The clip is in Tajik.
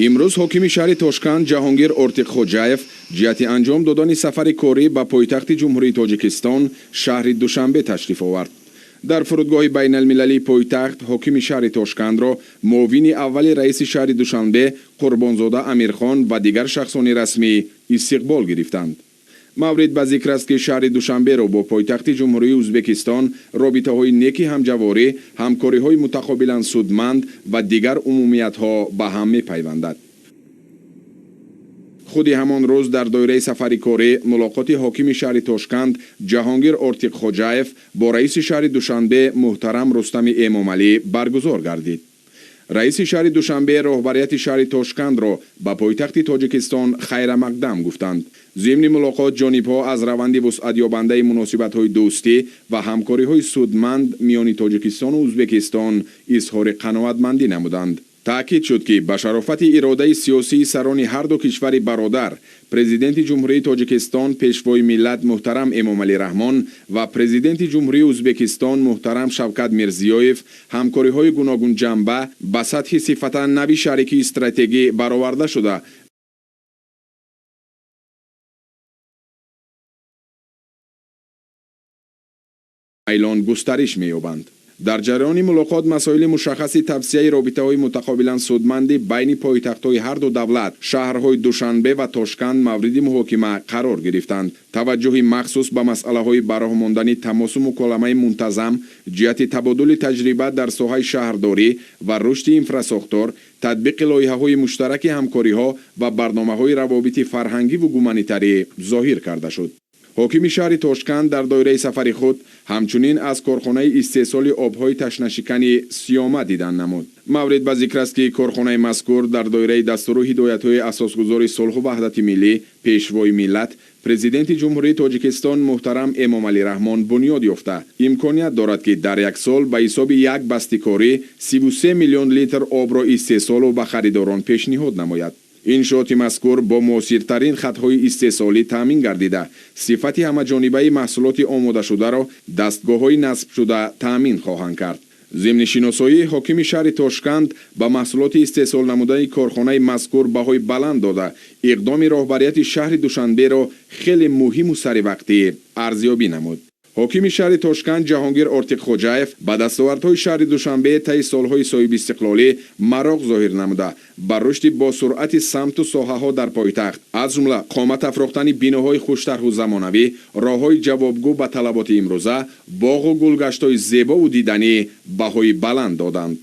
имрӯз ҳокими шаҳри Тошканд Ҷаҳонгир Ортиқхоҷаев ҷиҳати анҷом додани сафари корӣ ба пойтахти ҷумҳурии Тоҷикистон шаҳри Душанбе ташриф овард. дар фурудгоҳи байналмилалии пойтахт ҳокими шаҳри Тошкандро муовини аввали раиси шаҳри Душанбе Қурбонзода Амирхон ва дигар шахсони расмӣ истиқбол гирифтанд. маврид ба зикр аст ки шаҳри Душанберо бо пойтахти ҷумҳурии Ӯзбекистон робитаҳои неки ҳамҷаворӣ, ҳамкориҳои мутақобилан судманд ва дигар умумиятҳо ба ҳам мепайвандад. худи ҳамон рӯз дар доираи сафари корӣ мулоқоти ҳокими шаҳри Тошканд Ҷаҳонгир Ортиқхоҷаев бо раиси шаҳри Душанбе муҳтарам Рустами Эмомалӣ баргузор гардид. раиси шаҳри Душанбе роҳбарияти шаҳри Тошкандро ба пойтахти Тоҷикистон хайрамақдам гуфтанд. зимни мулоқот ҷонибҳо аз раванди вусъатёбандаи муносибатҳои дӯстӣ ва ҳамкориҳои судманд миёни Тоҷикистону Ӯзбекистон изҳори қаноатмандӣ намуданд. таъкид шуд ки ба шарофати иродаи сиёсии сарони ҳарду кишвари бародар, президенти ҷумҳурии Тоҷикистон пешвои миллат муҳтарам Эмомалӣ Раҳмон ва президенти ҷумҳурии Ӯзбекистон муҳтарам Шавкат Мирзиёев ҳамкориҳои гуногунҷанба ба сатҳи сифатан нави шарикии стратегӣ бароварда шуда айлон густариш меёбанд. дар ҷараёни мулоқот масоили мушаххаси тавсияи робитаҳои мутақобилан судмандӣ байни пойтахтҳои ҳарду давлат, шаҳрҳои Душанбе ва Тошканд мавриди муҳокима қарор гирифтанд. таваҷҷӯҳи махсус ба масъалаҳои бароҳмондани тамосу муколамаи мунтазам ҷиҳати табодули таҷриба дар соҳаи шаҳрдорӣ ва рушди инфрасохтор, татбиқи лоиҳаҳои муштараки ҳамкориҳо ва барномаҳои равобити фарҳангиву гуманитарӣ зоҳир карда шуд. ҳокими шаҳри Тошканд дар доираи сафари худ ҳамчунин аз корхонаи истеҳсоли обҳои ташнашикани Сиёма дидан намуд. маврид ба зикр аст ки корхонаи мазкур дар доираи дастуру ҳидоятҳои асосгузори сулҳу ваҳдати миллӣ, пешвои миллат, президенти ҷумҳурии Тоҷикистон муҳтарам Эмомалӣ Раҳмон бунёд ёфта, имконият дорад ки дар як сол ба ҳисоби як бастикорӣ 33 миллион литр обро истеҳсолу ба харидорон пешниҳод намояд. иншооти мазкур бо муосиртарин хатҳои истеҳсолӣ таъмин гардида, сифати ҳамаҷонибаи маҳсулоти омодашударо дастгоҳҳои насбшуда таъмин хоҳанд кард. зимни шиносоии ҳокими шаҳри Тошканд ба маҳсулоти истеҳсол намудани корхонаи мазкур баҳои баланд дода, иқдоми роҳбарияти шаҳри Душанберо хеле муҳиму саривақтӣ арзёбӣ намуд. ҳокими шаҳри Тошканд Ҷаҳонгир Ортиқхоҷаев ба дастовардҳои шаҳри Душанбе таи солҳои соҳиби истиқлолӣ мароғ зоҳир намуда, ба рушди босуръати самту соҳаҳо дар пойтахт, аз ҷумла қомат афрохтани биноҳои хуштарҳу замонавӣ, роҳҳои ҷавобгӯ ба талаботи имрӯза, боғу гулгаштҳои зебову диданӣ баҳои баланд доданд.